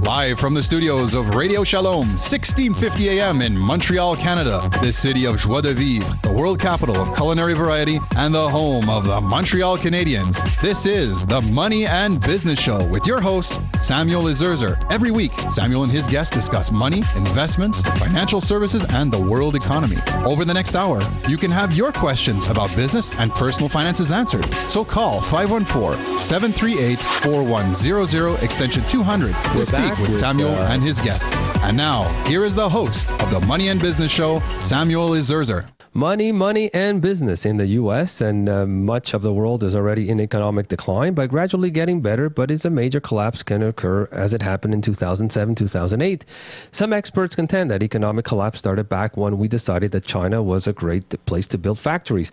Live from the studios of Radio Shalom, 1650 AM in Montreal, Canada, the city of joie de vivre, the world capital of culinary variety, and the home of the Montreal Canadiens. This is the Money and Business Show with your host, Samuel Izerzer. Every week, Samuel and his guests discuss money, investments, financial services, and the world economy. Over the next hour, you can have your questions about business and personal finances answered. So call 514-738-4100, extension 200, to speak with Samuel and his guests. And now, here is the host of the Money and Business Show, Samuel Izerzer. Money, and business in the U.S. and much of the world is already in economic decline, but gradually getting better, but a major collapse can occur as it happened in 2007, 2008. Some experts contend that economic collapse started back when we decided that China was a great place to build factories.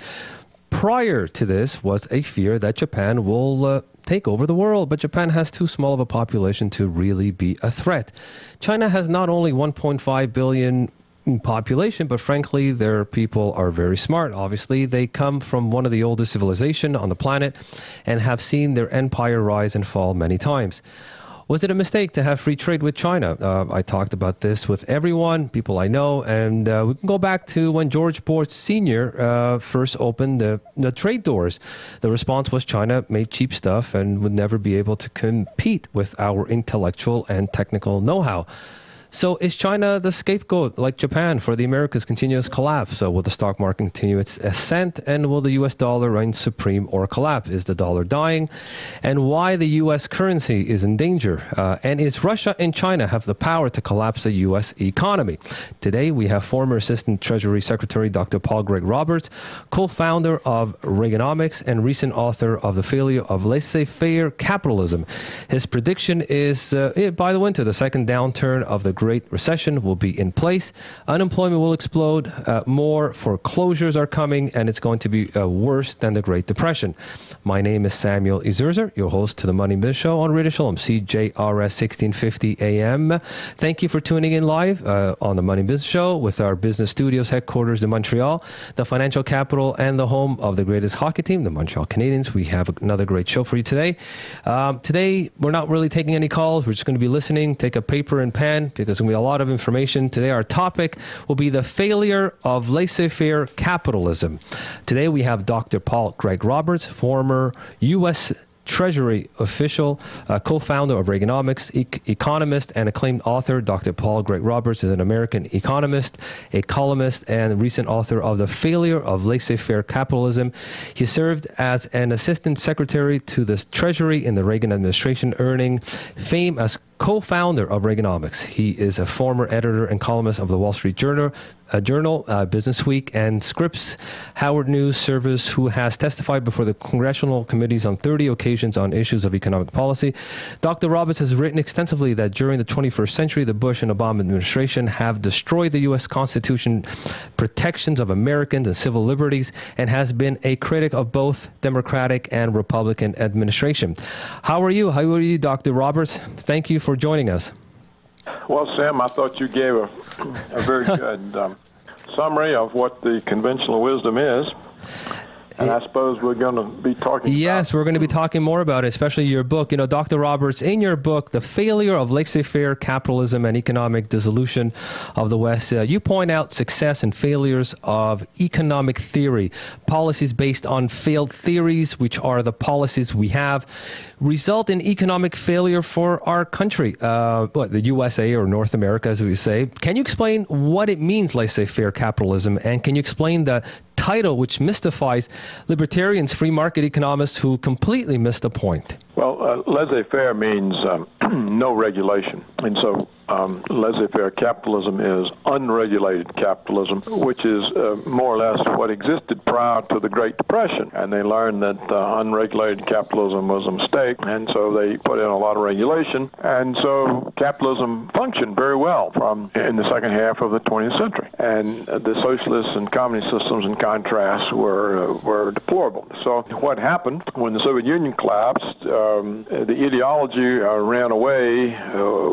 Prior to this was a fear that Japan will take over the world, but Japan has too small of a population to really be a threat. China has not only 1.5 billion population, but frankly, their people are very smart. Obviously, they come from one of the oldest civilizations on the planet and have seen their empire rise and fall many times. Was it a mistake to have free trade with China? I talked about this with everyone, people I know, and we can go back to when George Bush Sr. First opened the trade doors. The response was China made cheap stuff and would never be able to compete with our intellectual and technical know-how. So is China the scapegoat, like Japan, for the Americas' continuous collapse? So will the stock market continue its ascent, and will the U.S. dollar reign supreme or collapse? Is the dollar dying? And why the U.S. currency is in danger? And is Russia and China have the power to collapse the U.S. economy? Today, we have former Assistant Treasury Secretary Dr. Paul Greg Roberts, co-founder of Reaganomics and recent author of The Failure of Laissez-Faire Capitalism. His prediction is, by the winter, the second downturn of the Great Recession will be in place. Unemployment will explode. More foreclosures are coming, and it's going to be worse than the Great Depression. My name is Samuel Izerzer, your host to the Money Biz Show on Radio Shalom, CJRS 1650 AM. Thank you for tuning in live on the Money Biz Show with our business studios headquarters in Montreal, the financial capital and the home of the greatest hockey team, the Montreal Canadiens. We have another great show for you today. Today, we're not really taking any calls. We're just going to be listening. Take a paper and pen, because there's going to be a lot of information. Today our topic will be the failure of laissez-faire capitalism. Today we have Dr. Paul Greg Roberts, former U.S. Treasury official, co-founder of Reaganomics, economist, and acclaimed author. Dr. Paul Greg Roberts is an American economist, a columnist, and recent author of The Failure of Laissez-Faire Capitalism. He served as an assistant secretary to the Treasury in the Reagan administration, earning fame as co-founder of Reaganomics. He is a former editor and columnist of the Wall Street Journal, Business Week, and Scripps Howard News Service, who has testified before the congressional committees on 30 occasions on issues of economic policy. Dr. Roberts has written extensively that during the 21st century, the Bush and Obama administration have destroyed the U.S. Constitution, protections of Americans and civil liberties, and has been a critic of both Democratic and Republican administration. How are you? How are you, Dr. Roberts? Thank you for joining us. Well, Sam, I thought you gave a very good summary of what the conventional wisdom is. And I suppose we're going to be talking Yes, we're going to be talking more about it, especially your book. You know, Dr. Roberts, in your book, The Failure of Laissez-Faire Capitalism and Economic Dissolution of the West, you point out success and failures of economic theory. Policies based on failed theories, which are the policies we have, result in economic failure for our country, the USA or North America, as we say. Can you explain what it means, laissez-faire capitalism, and can you explain the title which mystifies libertarians, free market economists who completely miss the point? Well, laissez-faire means no regulation. And so laissez-faire capitalism is unregulated capitalism, which is more or less what existed prior to the Great Depression. And they learned that unregulated capitalism was a mistake, and so they put in a lot of regulation. And so capitalism functioned very well in the second half of the 20th century. And the socialist and communist systems, in contrast, were deplorable. So what happened when the Soviet Union collapsed, the ideology ran away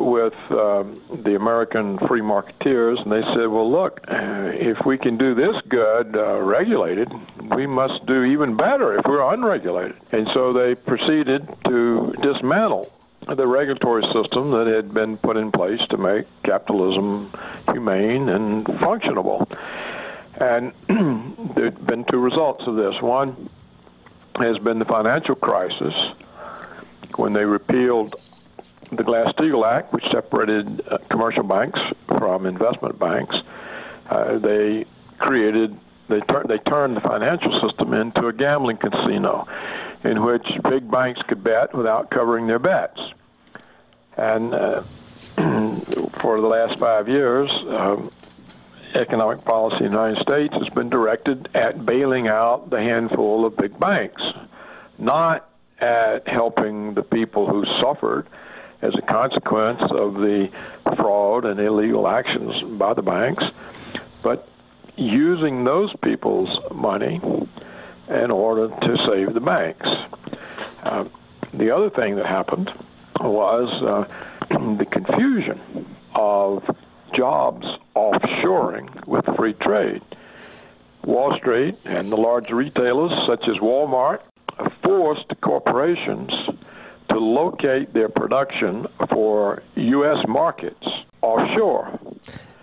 with the American free marketeers, and they said, well, look, if we can do this good regulated, we must do even better if we're unregulated. And so they proceeded to dismantle the regulatory system that had been put in place to make capitalism humane and functionable. And there have been two results of this. One has been the financial crisis, when they repealed the Glass-Steagall Act, which separated commercial banks from investment banks. They turned the financial system into a gambling casino in which big banks could bet without covering their bets. And for the last 5 years, economic policy in the United States has been directed at bailing out the handful of big banks, not at helping the people who suffered as a consequence of the fraud and illegal actions by the banks, but using those people's money in order to save the banks. The other thing that happened was the confusion of jobs offshoring with free trade. Wall Street and the large retailers such as Walmart forced corporations to locate their production for U.S. markets offshore,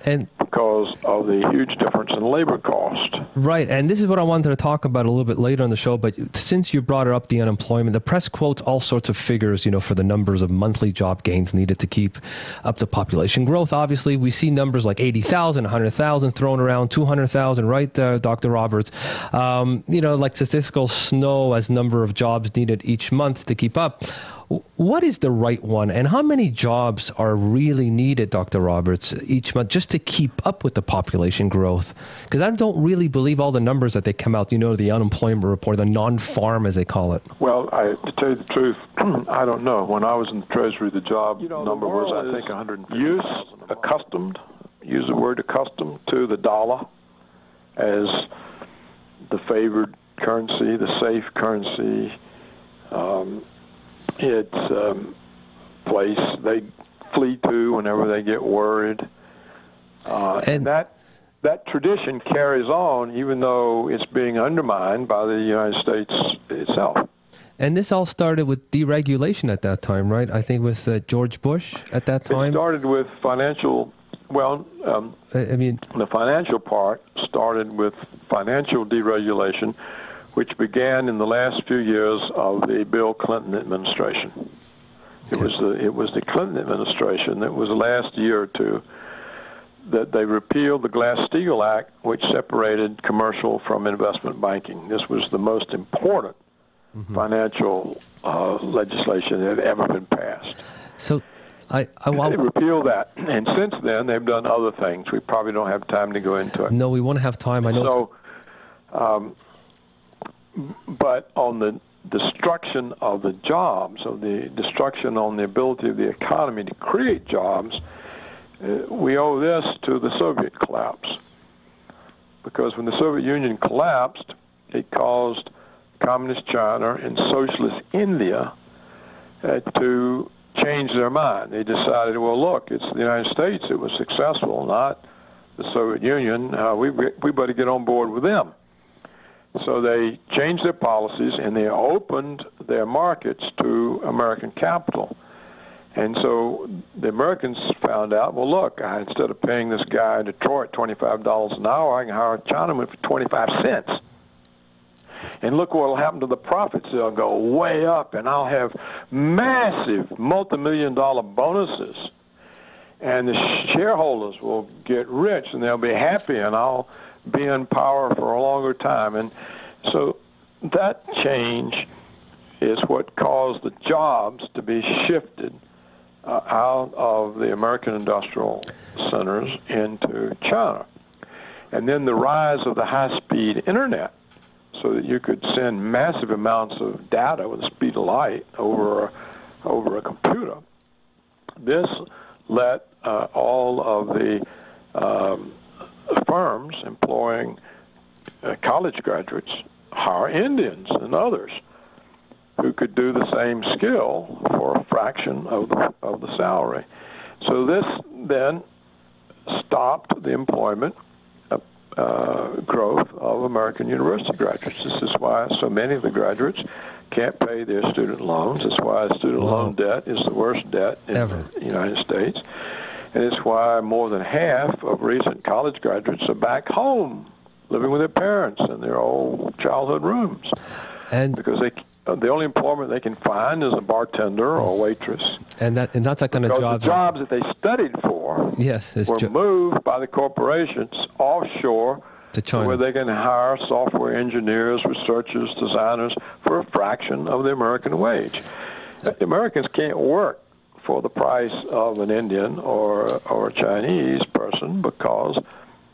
and because of the huge difference in labor cost. Right, and this is what I wanted to talk about a little bit later on the show, but since you brought up the unemployment, the press quotes all sorts of figures, for the numbers of monthly job gains needed to keep up the population growth. Obviously, we see numbers like 80,000, 100,000 thrown around, 200,000, right, Dr. Roberts? Like statistical snow as number of jobs needed each month to keep up. What is the right one, and how many jobs are really needed, Dr. Roberts, each month just to keep up with the population growth? Because I don't really believe all the numbers that they come out, the unemployment report, the non-farm as they call it. Well, to tell you the truth, I don't know. When I was in the Treasury, the job number was, I think, 150,000. Use the word accustomed to the dollar as the favored currency, the safe currency. It's a place they flee to whenever they get worried. And that tradition carries on, even though it's being undermined by the United States itself. And this all started with deregulation at that time, right? I think with George Bush at that time. It started with financial, the financial part started with financial deregulation, which began in the last few years of the Bill Clinton administration. It was the Clinton administration that was the last year or two that they repealed the Glass-Steagall Act, which separated commercial from investment banking. This was the most important financial legislation that had ever been passed. So they repealed that, and since then they've done other things. We probably don't have time to go into it. No, we won't have time. I know. So, but on the destruction of the jobs, of the destruction on the ability of the economy to create jobs, we owe this to the Soviet collapse. Because when the Soviet Union collapsed, it caused Communist China and Socialist India to change their mind. They decided, well, look, it's the United States that was successful, not the Soviet Union. We better get on board with them. So they changed their policies, and they opened their markets to American capital. And so the Americans found out, well, look, instead of paying this guy in Detroit $25 an hour, I can hire a Chinaman for 25 cents. And look what will happen to the profits. They'll go way up, and I'll have massive multi-million-dollar bonuses. And the shareholders will get rich, and they'll be happy, and I'll be in power for a longer time. And so that change is what caused the jobs to be shifted out of the American industrial centers into China. And then the rise of the high-speed internet, so that you could send massive amounts of data with the speed of light over a computer. This let all of the firms employing college graduates hire Indians and others who could do the same skill for a fraction of the salary. So this then stopped the employment growth of American university graduates. This is why so many of the graduates can't pay their student loans. That's why student loan debt is the worst debt in the United States. And it's why more than half of recent college graduates are back home, living with their parents in their old childhood rooms. And because the only employment they can find is a bartender or a waitress. And that's that kind of job. The jobs that they studied for were moved by the corporations offshore to China, where they can hire software engineers, researchers, designers for a fraction of the American wage. The Americans can't work for the price of an Indian or a Chinese person because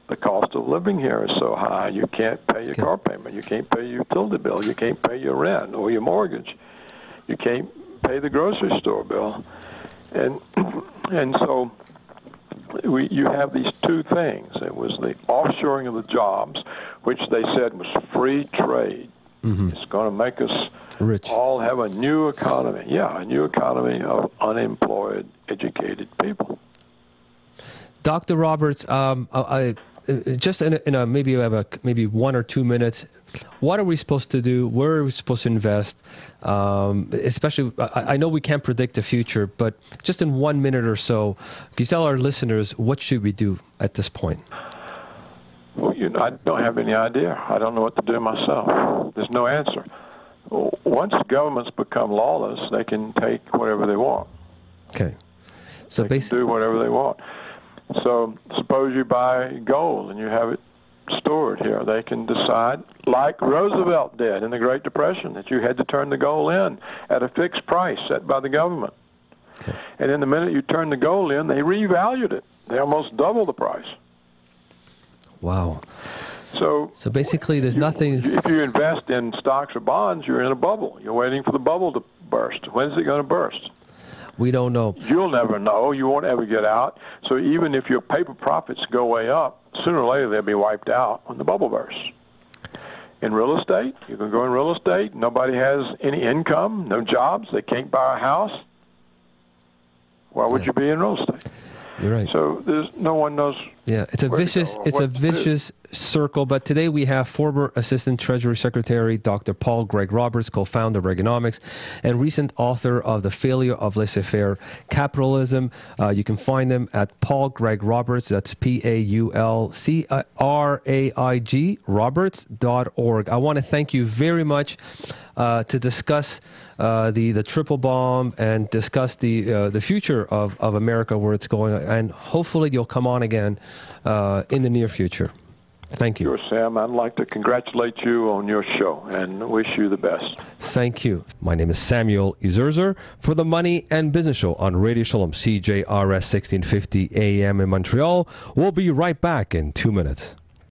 the cost of living here is so high. You can't pay your car payment. You can't pay your utility bill. You can't pay your rent or your mortgage. You can't pay the grocery store bill. And so you have these two things. It was the offshoring of the jobs, which they said was free trade. It's going to make us rich. All have a new economy. Yeah, a new economy of unemployed, educated people. Dr. Roberts, just in a maybe you have maybe 1 or 2 minutes. What are we supposed to do? Where are we supposed to invest? Especially, I know we can't predict the future, but just in 1 minute or so, can you tell our listeners what should we do at this point? Well, I don't have any idea. I don't know what to do myself. There's no answer. Once governments become lawless, they can take whatever they want. Okay. So they can do whatever they want. So suppose you buy gold and you have it stored here. They can decide, like Roosevelt did in the Great Depression, that you had to turn the gold in at a fixed price set by the government. Okay. And in the minute you turn the gold in, they revalued it. They almost doubled the price. Wow. So basically there's nothing... If you invest in stocks or bonds, you're in a bubble. You're waiting for the bubble to burst. When's it going to burst? We don't know. You'll never know. You won't ever get out. So even if your paper profits go way up, sooner or later they'll be wiped out when the bubble bursts. In real estate, you can go in real estate. Nobody has any income, no jobs. They can't buy a house. Why would you be in real estate? You're right. So no one knows. Yeah, it's a vicious circle. But today we have former Assistant Treasury Secretary Dr. Paul Greg Roberts, co-founder of Reaganomics, and recent author of The Failure of Laissez-Faire Capitalism. You can find him at Paul Greg Roberts. That's PaulCraig Roberts.org. I want to thank you very much to discuss the triple bomb and discuss the future of America, where it's going, and hopefully you'll come on again in the near future. Thank you. Sure, Sam. I'd like to congratulate you on your show and wish you the best. Thank you. My name is Samuel Izerzer for the Money and Business Show on Radio Shalom, CJRS 1650 AM in Montreal. We'll be right back in 2 minutes.